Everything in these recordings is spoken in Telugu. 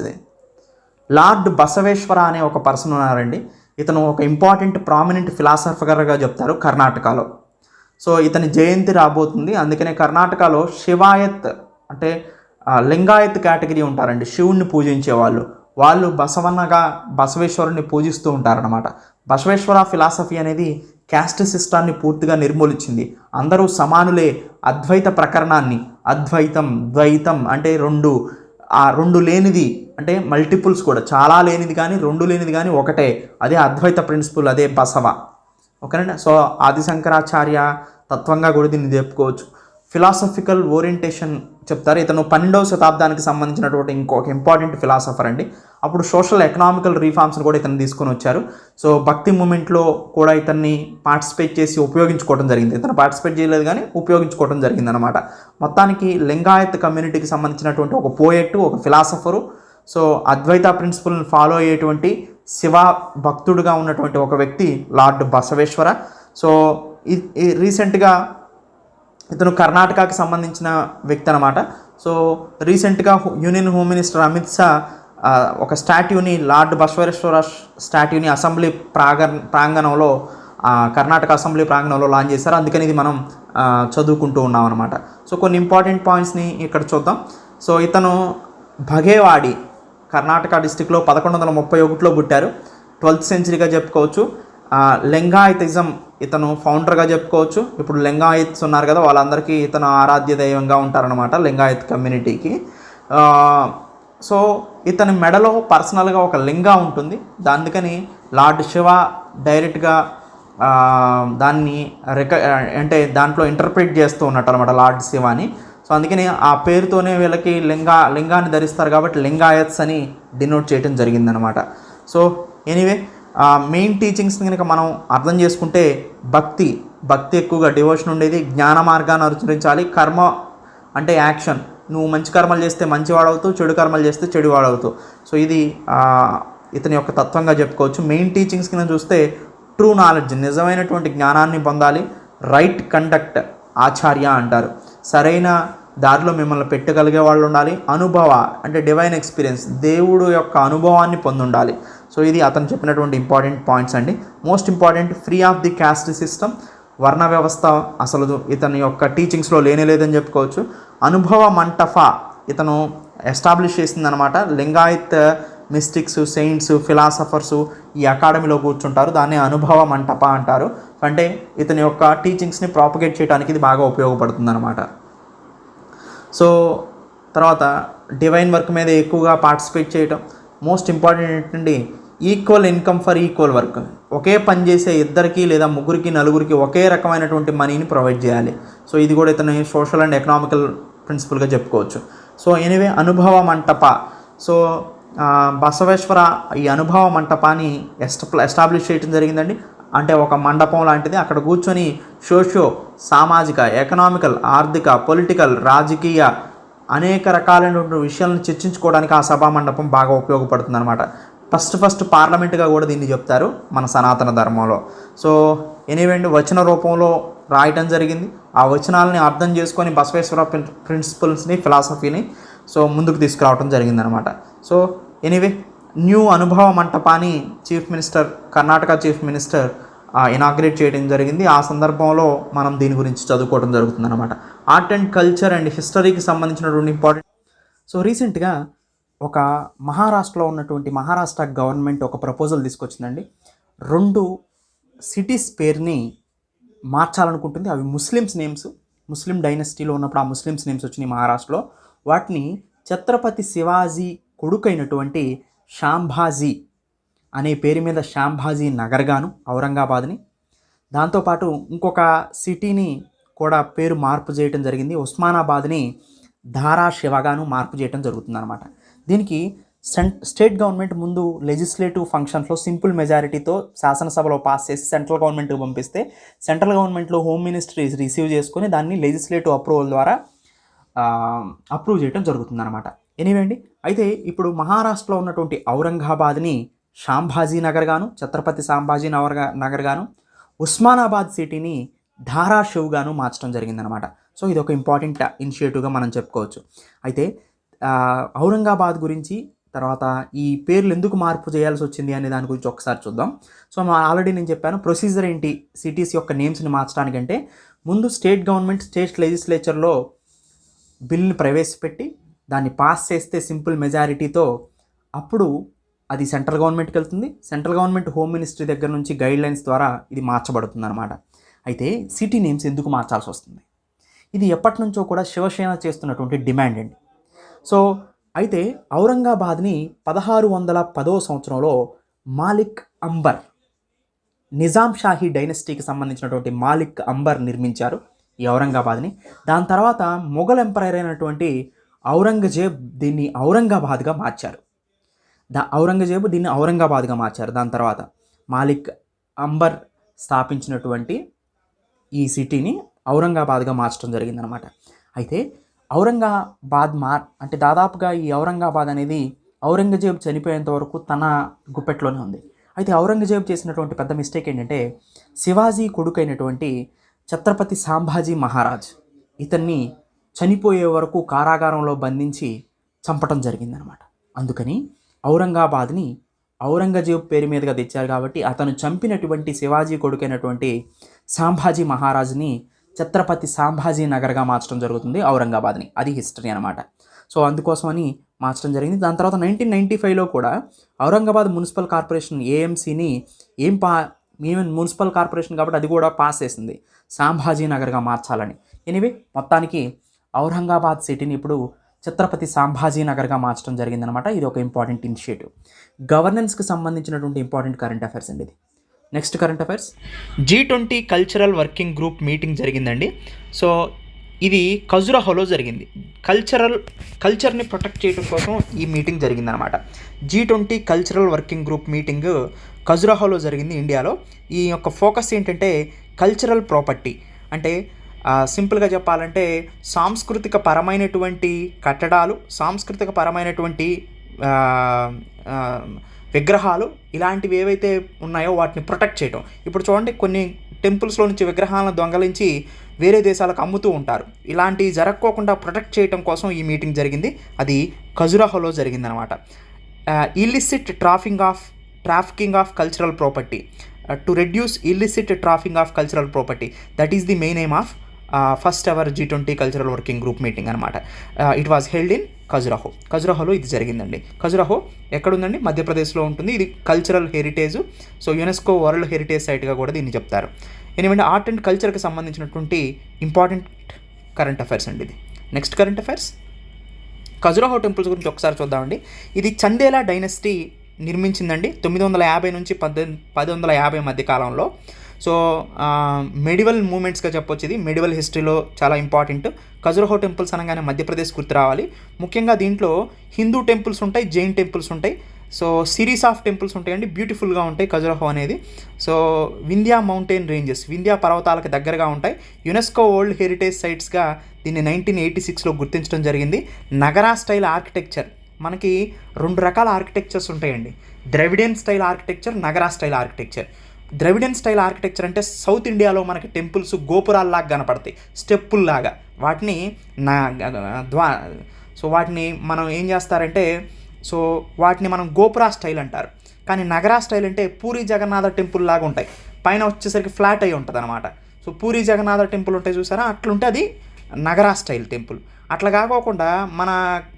ఇది లార్డ్ బసవేశ్వర అనే ఒక పర్సన్ ఉన్నారండి. ఇతను ఒక ఇంపార్టెంట్ ప్రామినెంట్ ఫిలాసఫర్గా చెప్తారు కర్ణాటకలో. సో ఇతని జయంతి రాబోతుంది. అందుకనే కర్ణాటకలో శివాయత్ అంటే లింగాయత్ కేటగిరీ ఉంటారండి, శివుణ్ణి పూజించే వాళ్ళు బసవన్నగా బసవేశ్వరుని పూజిస్తూ ఉంటారనమాట. బసవేశ్వర ఫిలాసఫీ అనేది క్యాస్ట్ సిస్టాన్ని పూర్తిగా నిర్మూలించింది. అందరూ సమానులే, అద్వైత ప్రకరణాన్ని, అద్వైతం ద్వైతం అంటే రెండు లేనిది అంటే మల్టిపుల్స్ కూడా, చాలా లేనిది కానీ రెండు లేనిది కానీ ఒకటే, అదే అద్వైత ప్రిన్సిపల్, అదే బసవ. ఓకేనండి. సో ఆదిశంకరాచార్య తత్వంగా కూడా దీన్ని చెప్పుకోవచ్చు. ఫిలాసఫికల్ ఓరియంటేషన్ చెప్తారు. ఇతను 12వ శతాబ్దానికి సంబంధించినటువంటి ఇంకొక ఇంపార్టెంట్ ఫిలాసఫర్ అండి. అప్పుడు సోషల్ ఎకనామికల్ రిఫార్మ్స్ని కూడా ఇతను తీసుకొని వచ్చారు. సో భక్తి మూమెంట్లో కూడా ఇతన్ని పార్టిసిపేట్ చేసి ఉపయోగించుకోవడం జరిగింది. ఇతను పార్టిసిపేట్ చేయలేదు కానీ ఉపయోగించుకోవడం జరిగింది అనమాట. మొత్తానికి లింగాయత్ కమ్యూనిటీకి సంబంధించినటువంటి ఒక పోయెట్, ఒక ఫిలాసఫరు, సో అద్వైత ప్రిన్సిపల్ని ఫాలో అయ్యేటువంటి శివ భక్తుడుగా ఉన్నటువంటి ఒక వ్యక్తి లార్డ్ బసవేశ్వర. సో రీసెంట్గా ఇతను కర్ణాటకకి సంబంధించిన వ్యక్తి అనమాట. సో రీసెంట్గా union home minister Amit Shah ఒక స్టాట్యూని, లార్డ్ బసవేశ్వర స్టాట్యూని అసెంబ్లీ ప్రాంగణంలో, కర్ణాటక అసెంబ్లీ ప్రాంగణంలో లాంచ్ చేశారు. అందుకని ఇది మనం చదువుకుంటూ ఉన్నాం అనమాట. సో కొన్ని ఇంపార్టెంట్ పాయింట్స్ని ఇక్కడ చూద్దాం. సో ఇతను భగేవాడి కర్ణాటక డిస్టిక్లో 1131లో పుట్టారు. 12th సెంచరీగా చెప్పుకోవచ్చు. లింగాయతిజం ఇతను ఫౌండర్గా చెప్పుకోవచ్చు. ఇప్పుడు లింగాయత్స్ ఉన్నారు కదా, వాళ్ళందరికీ ఇతను ఆరాధ్య దైవంగా ఉంటారనమాట లింగాయత్ కమ్యూనిటీకి. సో ఇతని మెడలో పర్సనల్గా ఒక లింగా ఉంటుంది. అందుకని లార్డ్ శివ డైరెక్ట్గా దాన్ని అంటే దాంట్లో ఇంటర్ప్రిట్ చేస్తూ ఉన్నట్టు అనమాట లార్డ్ శివాని. సో అందుకని ఆ పేరుతోనే వీళ్ళకి లింగాన్ని ధరిస్తారు కాబట్టి లింగాయత్స్ అని డినోట్ చేయడం జరిగిందనమాట. సో ఎనీవే మెయిన్ టీచింగ్స్ కనుక మనం అర్థం చేసుకుంటే భక్తి ఎక్కువగా డివోషన్ ఉండేది, జ్ఞాన మార్గాన్ని అనుసరించాలి, కర్మ అంటే యాక్షన్, నువ్వు మంచి కర్మలు చేస్తే మంచివాడవుతావు, చెడు కర్మలు చేస్తే చెడువాడవుతావు. సో ఇది ఇతని యొక్క తత్వంగా చెప్పుకోవచ్చు. మెయిన్ టీచింగ్స్ కింద చూస్తే ట్రూ నాలెడ్జ్, నిజమైనటువంటి జ్ఞానాన్ని పొందాలి, రైట్ కండక్ట్ ఆచార్య అంటారు, సరైన దారిలో మిమ్మల్ని పెట్టగలిగే వాళ్ళు ఉండాలి, అనుభవ అంటే డివైన్ ఎక్స్పీరియన్స్, దేవుడు యొక్క అనుభవాన్ని పొంది ఉండాలి. సో ఇది అతను చెప్పినటువంటి ఇంపార్టెంట్ పాయింట్స్ అండి. Most important, free of the caste system, వర్ణ వ్యవస్థ అసలు ఇతని యొక్క టీచింగ్స్లో లేనేలేదని చెప్పుకోవచ్చు. అనుభవ మంటప ఇతను ఎస్టాబ్లిష్ చేసిందనమాట. లింగాయత్ మిస్టిక్స్, సెయింట్స్, ఫిలాసఫర్సు ఈ అకాడమీలో కూర్చుంటారు, దాన్ని అనుభవ మంటప అంటారు. అంటే ఇతని యొక్క టీచింగ్స్ని ప్రాపగేట్ చేయడానికి ఇది బాగా ఉపయోగపడుతుంది అనమాట. సో తర్వాత డివైన్ వర్క్ మీద ఎక్కువగా పార్టిసిపేట్ చేయటం. మోస్ట్ ఇంపార్టెంట్ ఏంటండి, equal income for equal work, ఒకే పని చేసే ఇద్దరికి లేదా ముగ్గురికి నలుగురికి ఒకే రకమైనటువంటి మనీని ప్రొవైడ్ చేయాలి. సో ఇది కూడా ఇతని సోషల్ అండ్ ఎకనామికల్ ప్రిన్సిపల్గా చెప్పుకోవచ్చు. సో ఎనీవే అనుభవ మంటప, సో బసవేశ్వర ఈ అనుభవ మంటపాన్ని ఎస్టాబ్లిష్ చేయడం జరిగిందండి. అంటే ఒక మండపం లాంటిది, అక్కడ కూర్చొని సోషియో సామాజిక, ఎకనామికల్, ఆర్థిక, పొలిటికల్, రాజకీయ అనేక రకాలైనటువంటి విషయాలను చర్చించుకోవడానికి ఆ సభా మండపం బాగా ఉపయోగపడుతుంది అనమాట. ఫస్ట్ పార్లమెంట్గా కూడా దీన్ని చెప్తారు మన సనాతన ధర్మంలో. సో ఎనీవే వచన రూపంలో రాయటం జరిగింది. ఆ వచనాలని అర్థం చేసుకొని బసవేశ్వర ప్రిన్సిపల్స్ని, ఫిలాసఫీని సో ముందుకు తీసుకురావడం జరిగిందనమాట. సో ఎనీవే న్యూ అనుభవ మంటపాన్ని కర్ణాటక చీఫ్ మినిస్టర్ ఇనాగ్రేట్ చేయడం జరిగింది. ఆ సందర్భంలో మనం దీని గురించి చదువుకోవడం జరుగుతుంది అనమాట. ఆర్ట్ అండ్ కల్చర్ అండ్ హిస్టరీకి సంబంధించినటువంటి ఇంపార్టెంట్. సో రీసెంట్గా ఒక మహారాష్ట్రలో ఉన్నటువంటి మహారాష్ట్ర గవర్నమెంట్ ఒక ప్రపోజల్ తీసుకొచ్చిందండి. 2 సిటీస్ పేరుని మార్చాలనుకుంటుంది. అవి ముస్లిమ్స్ నేమ్స్, ముస్లిం డైనస్టీలో ఉన్నప్పుడు ఆ ముస్లిమ్స్ నేమ్స్ వచ్చినాయి మహారాష్ట్రలో. వాటిని ఛత్రపతి శివాజీ కొడుకైనటువంటి శాంభాజీ అనే పేరు మీద శాంభాజీ నగర్గాను, ఔరంగాబాద్ని, దాంతోపాటు ఇంకొక సిటీని కూడా పేరు మార్పు చేయడం జరిగింది. ఉస్మానాబాద్ని ధారాశివగాను మార్పు చేయడం జరుగుతుందన్నమాట. దీనికి స్టేట్ గవర్నమెంట్ ముందు లెజిస్లేటివ్ ఫంక్షన్స్లో సింపుల్ మెజారిటీతో శాసనసభలో పాస్ చేసి సెంట్రల్ గవర్నమెంట్కి పంపిస్తే సెంట్రల్ గవర్నమెంట్లో హోమ్ మినిస్ట్రీ రిసీవ్ చేసుకొని దాన్ని లెజిస్లేటివ్ అప్రూవల్ ద్వారా అప్రూవ్ చేయడం జరుగుతుందన్నమాట. ఎనీవే అండి, అయితే ఇప్పుడు మహారాష్ట్రలో ఉన్నటువంటి ఔరంగాబాద్ని శాంభాజీ నగర్ గాను, ఛత్రపతి సంభాజీ నగర్ గాను, ఉస్మానాబాద్ సిటీని ధారాషివ్ గాను మార్చడం జరిగిందనమాట. సో ఇది ఒక ఇంపార్టెంట్ ఇనిషియేటివ్గా మనం చెప్పుకోవచ్చు. అయితే ఔరంగాబాద్ గురించి తర్వాత ఈ పేర్లు ఎందుకు మార్పు చేయాల్సి వచ్చింది అనే దాని గురించి ఒకసారి చూద్దాం. సో ఆల్రెడీ నేను చెప్పాను ప్రొసీజర్ ఏంటి సిటీస్ యొక్క నేమ్స్ని మార్చడానికంటే, ముందు స్టేట్ గవర్నమెంట్ స్టేట్ లెజిస్లేచర్లో బిల్ని ప్రవేశపెట్టి దాన్ని పాస్ చేస్తే సింపుల్ మెజారిటీతో అప్పుడు అది సెంట్రల్ గవర్నమెంట్కి వెళ్తుంది. సెంట్రల్ గవర్నమెంట్ హోమ్ మినిస్ట్రీ దగ్గర నుంచి గైడ్లైన్స్ ద్వారా ఇది మార్చబడుతుంది అనమాట. అయితే సిటీ నేమ్స్ ఎందుకు మార్చాల్సి వస్తుంది? ఇది ఎప్పటి నుంచో కూడా శివసేన చేస్తున్నటువంటి డిమాండ్ అండి. సో అయితే ఔరంగాబాద్ని 1610వ సంవత్సరంలో మాలిక్ అంబర్, నిజాం షాహీ డైనస్టీకి సంబంధించినటువంటి మాలిక్ అంబర్ నిర్మించారు ఈ ఔరంగాబాద్ని. దాని తర్వాత మొఘల్ ఎంపైర్ అయినటువంటి ఔరంగజేబ్ దీన్ని ఔరంగాబాద్గా మార్చారు. దాని తర్వాత మాలిక్ అంబర్ స్థాపించినటువంటి ఈ సిటీని ఔరంగాబాద్గా మార్చడం జరిగిందనమాట. అయితే ఔరంగాబాద్ అంటే దాదాపుగా ఈ ఔరంగాబాద్ అనేది ఔరంగజేబ్ చనిపోయేంత వరకు తన గుప్పెట్లోనే ఉంది. అయితే ఔరంగజేబ్ చేసినటువంటి పెద్ద మిస్టేక్ ఏంటంటే, శివాజీ కొడుకైనటువంటి ఛత్రపతి సాంభాజీ మహారాజ్ ఇతన్ని చనిపోయే వరకు కారాగారంలో బంధించి చంపటం జరిగిందనమాట. అందుకని ఔరంగాబాద్ని ఔరంగజేబ్ పేరు మీదుగా తెచ్చారు కాబట్టి అతను చంపినటువంటి శివాజీ కొడుకైనటువంటి సాంభాజీ మహారాజ్ని ఛత్రపతి సాంభాజీ నగర్గా మార్చడం జరుగుతుంది ఔరంగాబాద్ని. అది హిస్టరీ అనమాట. సో అందుకోసమని మార్చడం జరిగింది. దాని తర్వాత 1995లో కూడా ఔరంగాబాద్ మున్సిపల్ కార్పొరేషన్ ఏఎంసీని మున్సిపల్ కార్పొరేషన్ కాబట్టి అది కూడా పాస్ చేసింది సాంభాజీ నగర్గా మార్చాలని. ఎనివే మొత్తానికి ఔరంగాబాద్ సిటీని ఇప్పుడు ఛత్రపతి సాంభాజీ నగర్గా మార్చడం జరిగిందనమాట. ఇది ఒక ఇంపార్టెంట్ ఇనిషియేటివ్. గవర్నెన్స్కి సంబంధించినటువంటి ఇంపార్టెంట్ కరెంట్ అఫైర్స్ అండి ఇది. Next current affairs, G20 cultural working group meeting జరిగిందండి. సో ఇది ఖజురహోలో జరిగింది. కల్చర్ని ప్రొటెక్ట్ చేయడం కోసం ఈ మీటింగ్ జరిగిందనమాట. G20 cultural working group meeting ఖజురహోలో జరిగింది ఇండియాలో. ఈ యొక్క ఫోకస్ ఏంటంటే కల్చరల్ ప్రాపర్టీ, అంటే సింపుల్గా చెప్పాలంటే సాంస్కృతిక పరమైనటువంటి కట్టడాలు, సాంస్కృతిక పరమైనటువంటి విగ్రహాలు ఇలాంటివి ఏవైతే ఉన్నాయో వాటిని ప్రొటెక్ట్ చేయడం. ఇప్పుడు చూడండి, కొన్ని టెంపుల్స్లో నుంచి విగ్రహాలను దొంగలించి వేరే దేశాలకు అమ్ముతూ ఉంటారు. ఇలాంటివి జరగకోకుండా ప్రొటెక్ట్ చేయడం కోసం ఈ మీటింగ్ జరిగింది. అది ఖజురహోలో జరిగిందనమాట. Illicit trafficking of cultural property, to reduce illicit trafficking of cultural property, that is the main aim of first ever G20 cultural working group meeting అనమాట. ఇట్ వాజ్ హెల్డ్ ఇన్ ఖజురహోలో ఇది జరిగిందండి. ఖజురహో ఎక్కడుందండి? మధ్యప్రదేశ్లో ఉంటుంది. ఇది cultural heritage, so UNESCO world heritage సైట్గా కూడా దీన్ని చెప్తారు. ఎందుకంటే ఆర్ట్ అండ్ కల్చర్కి సంబంధించినటువంటి ఇంపార్టెంట్ కరెంట్ అఫైర్స్ అండి ఇది. Next current affairs, Khajuraho temples గురించి ఒకసారి చూద్దామండి. ఇది చందేలా డైనస్టీ నిర్మించిందండి 950 నుంచి 1050 మధ్య కాలంలో. సో మెడివల్ మూమెంట్స్గా చెప్పొచ్చు. ఇది మెడివల్ హిస్టరీలో చాలా ఇంపార్టెంట్. ఖజురహో టెంపుల్స్ అనగానే మధ్యప్రదేశ్ గుర్తు రావాలి. ముఖ్యంగా దీంట్లో హిందూ టెంపుల్స్ ఉంటాయి, జైన్ టెంపుల్స్ ఉంటాయి. సో సిరీస్ ఆఫ్ టెంపుల్స్ ఉంటాయండి, బ్యూటిఫుల్గా ఉంటాయి ఖజురహో అనేది. So Vindhya mountain ranges, Vindhya పర్వతాలకు దగ్గరగా ఉంటాయి. యునెస్కో వరల్డ్ హెరిటేజ్ సైట్స్గా దీన్ని 1986లో గుర్తించడం జరిగింది. నగరా స్టైల్ ఆర్కిటెక్చర్, మనకి 2 రకాల ఆర్కిటెక్చర్స్ ఉంటాయండి, Dravidian style architecture, Nagara style architecture. Dravidian style architecture అంటే సౌత్ ఇండియాలో మనకి టెంపుల్స్ గోపురాల్లాగా కనపడతాయి, స్టెప్పుల్లాగా. వాటిని వాటిని మనం ఏం చేస్తారంటే, వాటిని మనం గోపురా స్టైల్ అంటారు. కానీ నగరా స్టైల్ అంటే పూరి జగన్నాథ టెంపుల్ లాగా ఉంటాయి, పైన వచ్చేసరికి ఫ్లాట్ అయి ఉంటుంది అనమాట. సో పూరి జగన్నాథ టెంపుల్ ఉంటాయి చూసారా, అట్లుంటే అది నగరా స్టైల్ టెంపుల్. అట్లా కాకోకుండా మన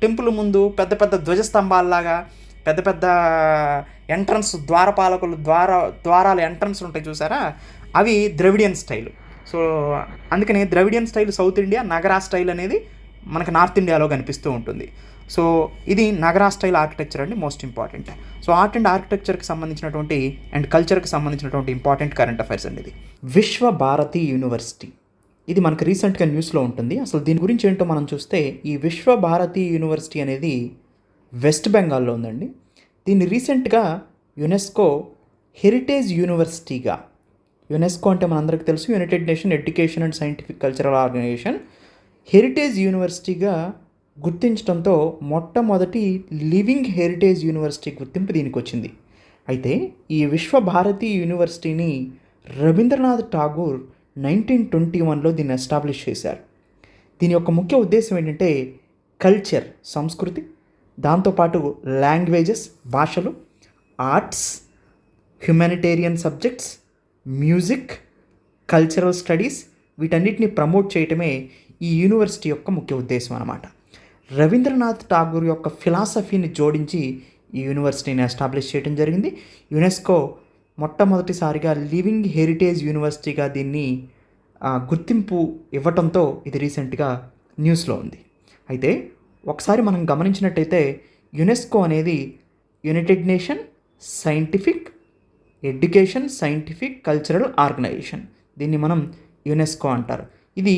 టెంపుల్ ముందు పెద్ద పెద్ద ధ్వజస్తంభాలలాగా పెద్ద పెద్ద ఎంట్రన్స్ ద్వారాల ఎంట్రన్స్ ఉంటాయి చూసారా, అవి ద్రవిడియన్ స్టైల్. సో అందుకని Dravidian style south India, Nagara style అనేది మనకి నార్త్ ఇండియాలో కనిపిస్తూ ఉంటుంది. సో ఇది నగరా స్టైల్ ఆర్కిటెక్చర్ అండి, most important. So art and ఆర్కిటెక్చర్కి సంబంధించినటువంటి అండ్ కల్చర్కి సంబంధించినటువంటి ఇంపార్టెంట్ కరెంట్ అఫైర్స్ అండి ఇది. విశ్వ భారతి యూనివర్సిటీ, ఇది మనకు రీసెంట్గా న్యూస్లో ఉంటుంది. అసలు దీని గురించి ఏంటో మనం చూస్తే, ఈ విశ్వ భారతి యూనివర్సిటీ అనేది వెస్ట్ బెంగాల్లో ఉందండి. దీన్ని రీసెంట్గా యునెస్కో హెరిటేజ్ యూనివర్సిటీగా, యునెస్కో అంటే మనందరికీ తెలుసు United Nation Education and Scientific cultural Organization, heritage యూనివర్సిటీగా గుర్తించడంతో మొట్టమొదటి లివింగ్ హెరిటేజ్ యూనివర్సిటీ గుర్తింపు దీనికి వచ్చింది. అయితే ఈ విశ్వ భారతి యూనివర్సిటీని రవీంద్రనాథ్ ఠాగూర్ 1921లో దీన్ని ఎస్టాబ్లిష్ చేశారు. దీని యొక్క ముఖ్య ఉద్దేశం ఏంటంటే కల్చర్, సంస్కృతి, దాంతోపాటు లాంగ్వేజెస్, భాషలు, arts, humanitarian subjects, music, cultural studies వీటన్నిటిని ప్రమోట్ చేయటమే ఈ యూనివర్సిటీ యొక్క ముఖ్య ఉద్దేశం అన్నమాట. రవీంద్రనాథ్ ఠాగూర్ యొక్క ఫిలాసఫీని జోడించి ఈ యూనివర్సిటీని ఎస్టాబ్లిష్ చేయడం జరిగింది. యునెస్కో మొట్టమొదటిసారిగా లివింగ్ హెరిటేజ్ యూనివర్సిటీగా దీన్ని గుర్తింపు ఇవ్వటంతో ఇది రీసెంట్గా న్యూస్లో ఉంది. అయితే ఒకసారి మనం గమనించినట్టయితే యునెస్కో అనేది united nation scientific education scientific cultural organisation, దీన్ని మనం యునెస్కో అంటారు. ఇది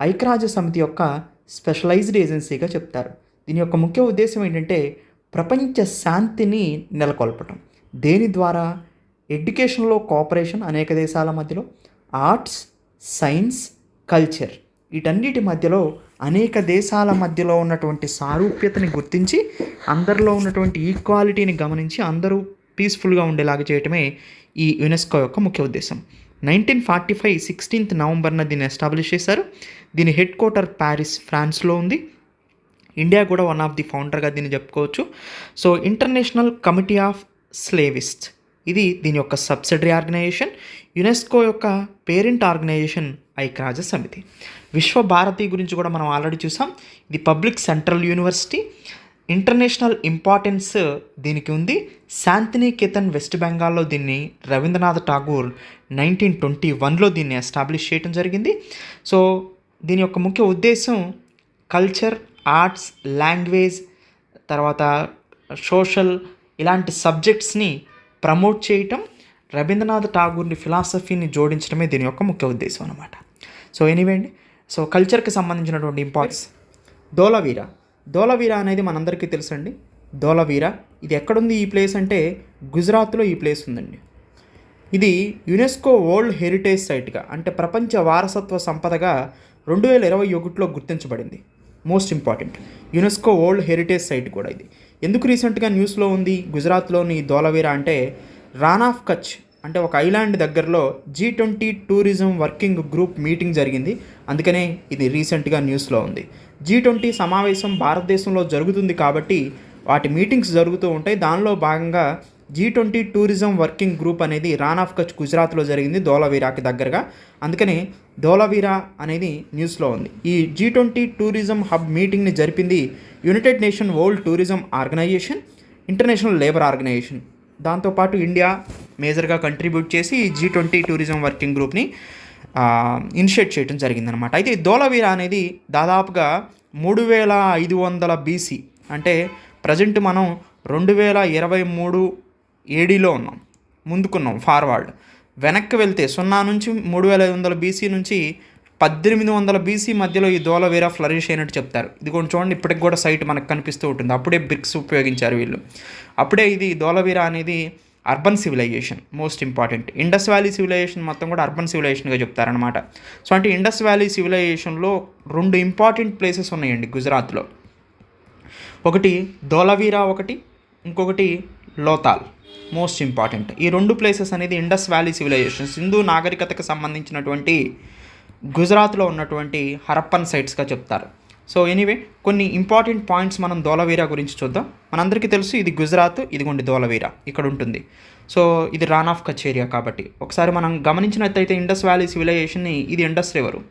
ఐక్యరాజ్య సమితి యొక్క స్పెషలైజ్డ్ ఏజెన్సీగా చెప్తారు. దీని యొక్క ముఖ్య ఉద్దేశం ఏంటంటే ప్రపంచ శాంతిని నెలకొల్పటం. దేని ద్వారా? ఎడ్యుకేషన్లో కోఆపరేషన్ అనేక దేశాల మధ్యలో, ఆర్ట్స్, సైన్స్, కల్చర్ వీటన్నిటి మధ్యలో అనేక దేశాల మధ్యలో ఉన్నటువంటి సారూప్యతని గుర్తించి అందరిలో ఉన్నటువంటి ఈక్వాలిటీని గమనించి అందరూ పీస్ఫుల్గా ఉండేలాగా చేయటమే ఈ యునెస్కో యొక్క ముఖ్య ఉద్దేశం. 1945 16th నవంబర్న దీన్ని ఎస్టాబ్లిష్ చేశారు. దీని హెడ్ క్వార్టర్ ప్యారిస్, ఫ్రాన్స్లో ఉంది. ఇండియా కూడా వన్ ఆఫ్ ది ఫౌండర్గా దీన్ని చెప్పుకోవచ్చు. సో ఇంటర్నేషనల్ కమిటీ ఆఫ్ స్లేవిస్ట్ ఇది దీని యొక్క సబ్సిడరీ ఆర్గనైజేషన్. యునెస్కో యొక్క పేరెంట్ ఆర్గనైజేషన్ ఐక్యరాజ్య సమితి. విశ్వభారతి గురించి కూడా మనం ఆల్రెడీ చూసాం. ఇది public central university. International importance దీనికి ఉంది. శాంతినికేతన్ వెస్ట్ బెంగాల్లో దీన్ని రవీంద్రనాథ్ ఠాగూర్ 1921లో దీన్ని ఎస్టాబ్లిష్ చేయడం జరిగింది. సో దీని యొక్క ముఖ్య ఉద్దేశం కల్చర్, ఆర్ట్స్, లాంగ్వేజ్, తర్వాత సోషల్ ఇలాంటి సబ్జెక్ట్స్ని ప్రమోట్ చేయటం, రవీంద్రనాథ్ ఠాగూర్ని ఫిలాసఫీని జోడించడమే దీని యొక్క ముఖ్య ఉద్దేశం అన్నమాట. సో ఎనీవే అండి, సో కల్చర్కి సంబంధించినటువంటి ఇంపార్టెన్స్. ధోలవీరా అనేది మనందరికీ తెలుసండి. ధోలవీరా ఇది ఎక్కడుంది ఈ ప్లేస్ అంటే గుజరాత్లో ఈ ప్లేస్ ఉందండి. ఇది యునెస్కో వరల్డ్ హెరిటేజ్ సైట్గా అంటే ప్రపంచ వారసత్వ సంపదగా 2021లో గుర్తించబడింది. Most important UNESCO world heritage site కూడా ఇది. ఎందుకు రీసెంట్గా న్యూస్లో ఉంది గుజరాత్లోని ధోలవీరా అంటే రాన్ ఆఫ్ కచ్ అంటే ఒక ఐలాండ్ దగ్గరలో G20 tourism working group meeting జరిగింది. అందుకనే ఇది రీసెంట్గా న్యూస్లో ఉంది. G20 సమావేశం భారతదేశంలో జరుగుతుంది కాబట్టి వాటి మీటింగ్స్ జరుగుతూ ఉంటాయి. దానిలో భాగంగా G20 టూరిజం వర్కింగ్ గ్రూప్ అనేది రాన్ ఆఫ్ కచ్ గుజరాత్లో జరిగింది, ధోలవీరాకి దగ్గరగా. అందుకని ధోలవీరా అనేది న్యూస్లో ఉంది. ఈ G20 టూరిజం హబ్ మీటింగ్ని జరిపింది united nation world tourism organisation, international labour organisation. దాంతోపాటు ఇండియా మేజర్గా కంట్రిబ్యూట్ చేసి G20 టూరిజం వర్కింగ్ గ్రూప్ని ఇనిషియేట్ చేయడం జరిగిందనమాట. అయితే ధోలవీరా అనేది దాదాపుగా 3500 BC అంటే ప్రజెంట్ మనం 2023 ADలో ఉన్నాం, ముందుకున్నాం ఫార్వర్డ్. వెనక్కి వెళ్తే 0 నుంచి 3500 BC నుంచి 1800 BC మధ్యలో ఈ ధోలవీరా ఫ్లరిష్ అయినట్టు చెప్తారు. ఇది కూడా చూడండి, ఇప్పటికి కూడా సైట్ మనకు కనిపిస్తూ ఉంటుంది. అప్పుడే బ్రిక్స్ ఉపయోగించారు వీళ్ళు. అప్పుడే ఇది ధోలవీరా అనేది urban civilisation most important. Indus valley civilisation మొత్తం కూడా అర్బన్ సివిలైజేషన్గా చెప్తారనమాట. సో అంటే ఇండస్ వ్యాలీ సివిలైజేషన్లో 2 ఇంపార్టెంట్ ప్లేసెస్ ఉన్నాయండి గుజరాత్లో. ఒకటి ధోలవీరా, ఇంకొకటి లోతాల్. మోస్ట్ ఇంపార్టెంట్ ఈ 2 ప్లేసెస్ అనేది ఇండస్ వ్యాలీ సివిలైజేషన్ సింధు నాగరికతకు సంబంధించినటువంటి గుజరాత్లో ఉన్నటువంటి హరప్పన్ సైట్స్గా చెప్తారు. సో ఎనీవే కొన్ని ఇంపార్టెంట్ పాయింట్స్ మనం ధోలవీరా గురించి చూద్దాం. మనందరికీ తెలుసు ఇది గుజరాత్, ఇదిగోండి ధోలవీరా ఇక్కడ ఉంటుంది. సో ఇది రాన్ ఆఫ్ కచ్ ఏరియా కాబట్టి ఒకసారి మనం గమనించినట్లయితే ఇండస్ వ్యాలీ సివిలైజేషన్ని ఇది ఇండస్ రివరు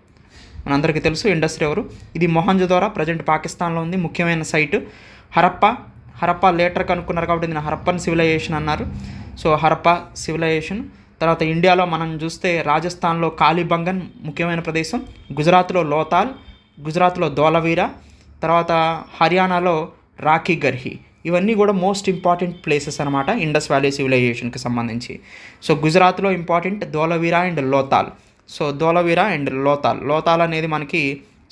మనందరికీ తెలుసు. ఇండస్ రివరు ఇది మొహంజోదారో ప్రజెంట్ పాకిస్తాన్లో ఉంది. ముఖ్యమైన సైటు హరప్పా లేటర్ కనుక్కున్నారు కాబట్టి దీన్ని హరప్పన్ సివిలైజేషన్ అన్నారు. So Harappa civilisation. తర్వాత ఇండియాలో మనం చూస్తే రాజస్థాన్లో కాలిబంగన్ ముఖ్యమైన ప్రదేశం, గుజరాత్లో లోతాల్, గుజరాత్లో ధోలవీరా, తర్వాత హర్యానాలో రాఖీ గర్హి. ఇవన్నీ కూడా మోస్ట్ ఇంపార్టెంట్ ప్లేసెస్ అనమాట ఇండస్ వ్యాలీ సివిలైజేషన్కి సంబంధించి. సో గుజరాత్లో important Dholavira and Lothal. So Dholavira and Lothal అనేది మనకి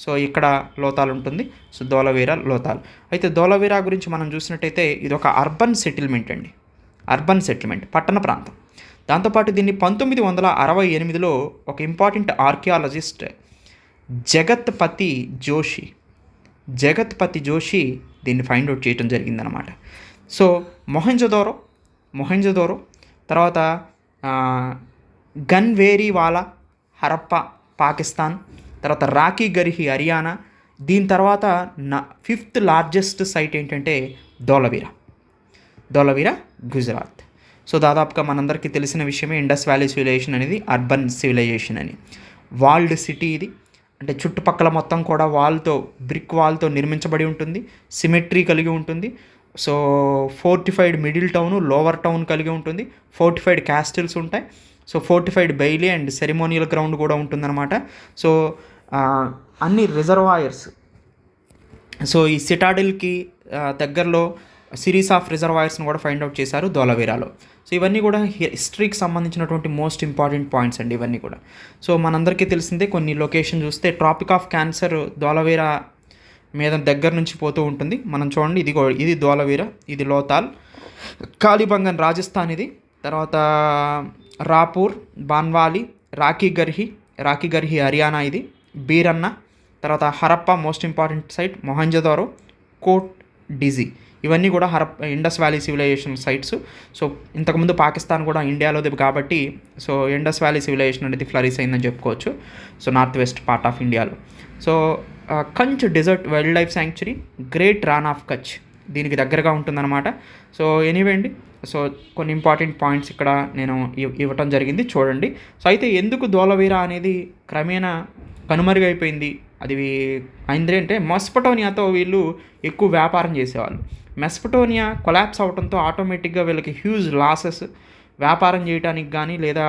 సో ఇక్కడ లోతాల్ ఉంటుంది. సో ధోలవీరా, లోతాల్. అయితే ధోలవీరా గురించి మనం చూసినట్టయితే ఇది ఒక అర్బన్ సెటిల్మెంట్ అండి, అర్బన్ సెటిల్మెంట్, పట్టణ ప్రాంతం. దాంతోపాటు దీన్ని 1968లో ఒక ఇంపార్టెంట్ ఆర్కియాలజిస్ట్ జగత్పతి జోషి దీన్ని ఫైండ్ అవుట్ చేయడం జరిగిందనమాట. సో మొహంజోదారో తర్వాత గన్వేరీవాలా హరప్పా పాకిస్తాన్, తర్వాత రాఖీ గర్హి హర్యానా. దీని తర్వాత 5th లార్జెస్ట్ సైట్ ఏంటంటే ధోలవీరా గుజరాత్. సో దాదాపుగా మనందరికీ తెలిసిన విషయమే ఇండస్ వ్యాలీ సివిలైజేషన్ అనేది అర్బన్ సివిలైజేషన్ అని. వాల్డ్ సిటీ ఇది, అంటే చుట్టుపక్కల మొత్తం కూడా బ్రిక్ వాల్తో నిర్మించబడి ఉంటుంది, సిమెట్రీ కలిగి ఉంటుంది. So fortified middle town, lower town కలిగి ఉంటుంది, ఫోర్టిఫైడ్ క్యాస్టిల్స్ ఉంటాయి. So fortified Bailey and ceremonial ground కూడా ఉంటుందన్నమాట. సో అన్ని రిజర్వాయర్స్, సో ఈ సిటాడిల్కి దగ్గరలో సిరీస్ ఆఫ్ రిజర్వాయర్స్ని కూడా ఫైండ్ అవుట్ చేశారు ధోలవీరాలో. సో ఇవన్నీ కూడా హిస్టరీకి సంబంధించినటువంటి మోస్ట్ ఇంపార్టెంట్ పాయింట్స్ అండి ఇవన్నీ కూడా. సో మనందరికీ తెలిసిందే, కొన్ని లొకేషన్ చూస్తే ట్రాపిక్ ఆఫ్ క్యాన్సర్ ధోలవీరా మీద దగ్గర నుంచి పోతూ ఉంటుంది. మనం చూడండి, ఇది ధోలవీరా, ఇది లోతాల్. కాలిబంగన్ రాజస్థాన్ ఇది, తర్వాత రాపూర్, బాన్వాలి, రాఖీగర్హి హర్యానా, ఇది బీరన్న, తర్వాత Harappa most important site, Mohenjodaro, Kot Diji, ఇవన్నీ కూడా Indus valley civilisation sites. So ఇంతకుముందు పాకిస్తాన్ కూడా ఇండియాలోది కాబట్టి సో ఇండస్ వ్యాలీ సివిలైజేషన్ అనేది ఫ్లరిష్ అయిందని చెప్పుకోవచ్చు. So north west part of ఇండియాలో. So Kutch desert wild life sanctuary, great Rann of Kutch దీనికి దగ్గరగా ఉంటుందన్నమాట. సో ఎనీవే అండి, సో కొన్ని ఇంపార్టెంట్ పాయింట్స్ ఇక్కడ నేను ఇవ్వటం జరిగింది, చూడండి. సో అయితే ఎందుకు ధోలవీరా అనేది క్రమేణా కనుమరుగైపోయింది, అది అయింది అంటే మెసపటోనియాతో వీళ్ళు ఎక్కువ వ్యాపారం చేసేవాళ్ళు. మెసపటోనియా కొలాప్స్ అవడంతో ఆటోమేటిక్గా వీళ్ళకి హ్యూజ్ లాసెస్, వ్యాపారం చేయడానికి కానీ లేదా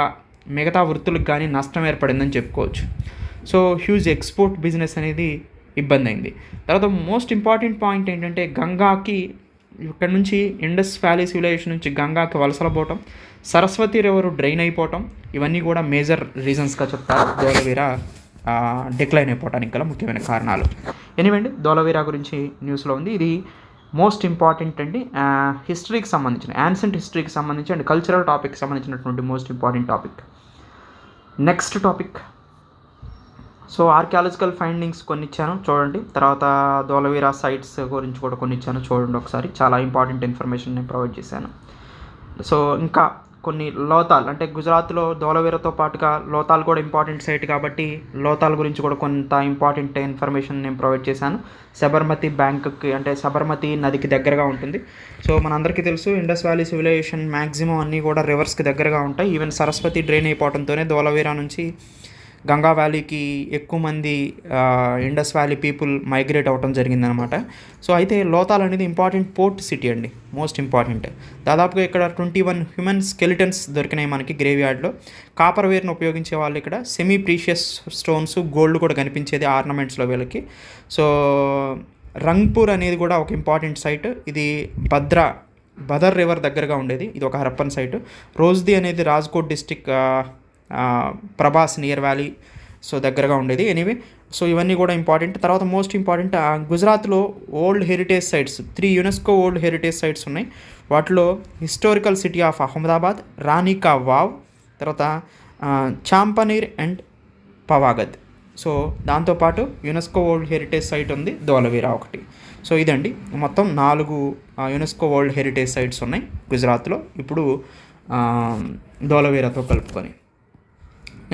మిగతా వృత్తులకు కానీ నష్టం ఏర్పడిందని చెప్పుకోవచ్చు. సో హ్యూజ్ ఎక్స్పోర్ట్ బిజినెస్ అనేది ఇబ్బంది అయింది. తర్వాత మోస్ట్ ఇంపార్టెంట్ పాయింట్ ఏంటంటే, గంగాకి ఇక్కడ నుంచి ఇండస్ వ్యాలీ సివిలైజేషన్ నుంచి గంగాకి వలసలు పోవటం, సరస్వతి రివర్ డ్రైన్ అయిపోవటం, ఇవన్నీ కూడా మేజర్ రీజన్స్గా చెప్తారు ధోలవీరా డిక్లైన్ అయిపోవటానికి గల ముఖ్యమైన కారణాలు. ఎనివే అండి, ధోలవీరా గురించి న్యూస్లో ఉంది. ఇది మోస్ట్ ఇంపార్టెంట్ అండి, హిస్టరీకి సంబంధించిన, యాన్సెంట్ హిస్టరీకి సంబంధించి అండ్ కల్చరల్ టాపిక్కి సంబంధించినటువంటి most important topic. Next topic, so archaeological findings కొన్ని ఇచ్చాను చూడండి, తర్వాత ధోలవీరా సైట్స్ గురించి కూడా కొన్ని ఇచ్చాను చూడండి ఒకసారి, చాలా ఇంపార్టెంట్ ఇన్ఫర్మేషన్ నేను ప్రొవైడ్ చేశాను. సో ఇంకా కొన్ని లోతాల్, అంటే గుజరాత్లో ధోలవీరాతో పాటుగా లోతాల్ కూడా ఇంపార్టెంట్ సైట్ కాబట్టి లోతాల్ గురించి కూడా కొంత ఇంపార్టెంట్ ఇన్ఫర్మేషన్ నేను ప్రొవైడ్ చేశాను. సబర్మతి బ్యాంకుకి, అంటే సబర్మతి నదికి దగ్గరగా ఉంటుంది. సో మనందరికీ తెలుసు ఇండస్ వ్యాలీ సివిలైజేషన్ మ్యాక్సిమం అన్నీ కూడా రివర్స్కి దగ్గరగా ఉంటాయి. ఈవెన్ సరస్వతి డ్రైన్ అయిపోవడంతోనే ధోలవీరా నుంచి గంగా వ్యాలీకి ఎక్కువ మంది ఇండస్ వ్యాలీ పీపుల్ మైగ్రేట్ అవ్వడం జరిగిందనమాట. సో అయితే లోతాల్ అనేది ఇంపార్టెంట్ పోర్ట్ సిటీ అండి, మోస్ట్ ఇంపార్టెంట్. దాదాపుగా ఇక్కడ 21 హ్యూమన్ స్కెలిటన్స్ దొరికినాయి మనకి గ్రేవ్ యార్డ్లో. కాపర్ వేర్ను ఉపయోగించే వాళ్ళు ఇక్కడ, సెమీ ప్రీషియస్ స్టోన్స్, గోల్డ్ కూడా కనిపించేది ఆర్నమెంట్స్లో వీళ్ళకి. సో రంగ్పూర్ అనేది కూడా ఒక ఇంపార్టెంట్ సైట్, ఇది బదర్ రివర్ దగ్గరగా ఉండేది, ఇది ఒక హరప్పన్ సైట్. రోజ్ది అనేది Rajkot district, Prabhas near valley, so దగ్గరగా ఉండేది. ఎనీవే, సో ఇవన్నీ కూడా ఇంపార్టెంట్. తర్వాత మోస్ట్ ఇంపార్టెంట్, గుజరాత్లో old heritage sites 3 UNESCO old heritage sites ఉన్నాయి. వాటిలో historical city of Ahmedabad, Rani ka Vav, తర్వాత చాంపనీర్ అండ్ పవాగద్. సో దాంతోపాటు యునెస్కో వరల్డ్ హెరిటేజ్ సైట్ ఉంది ధోలవీరా ఒకటి. సో ఇదండి మొత్తం 4 యునెస్కో వరల్డ్ హెరిటేజ్ సైట్స్ ఉన్నాయి గుజరాత్లో ఇప్పుడు ధోలవీరాతో కలుపుకొని.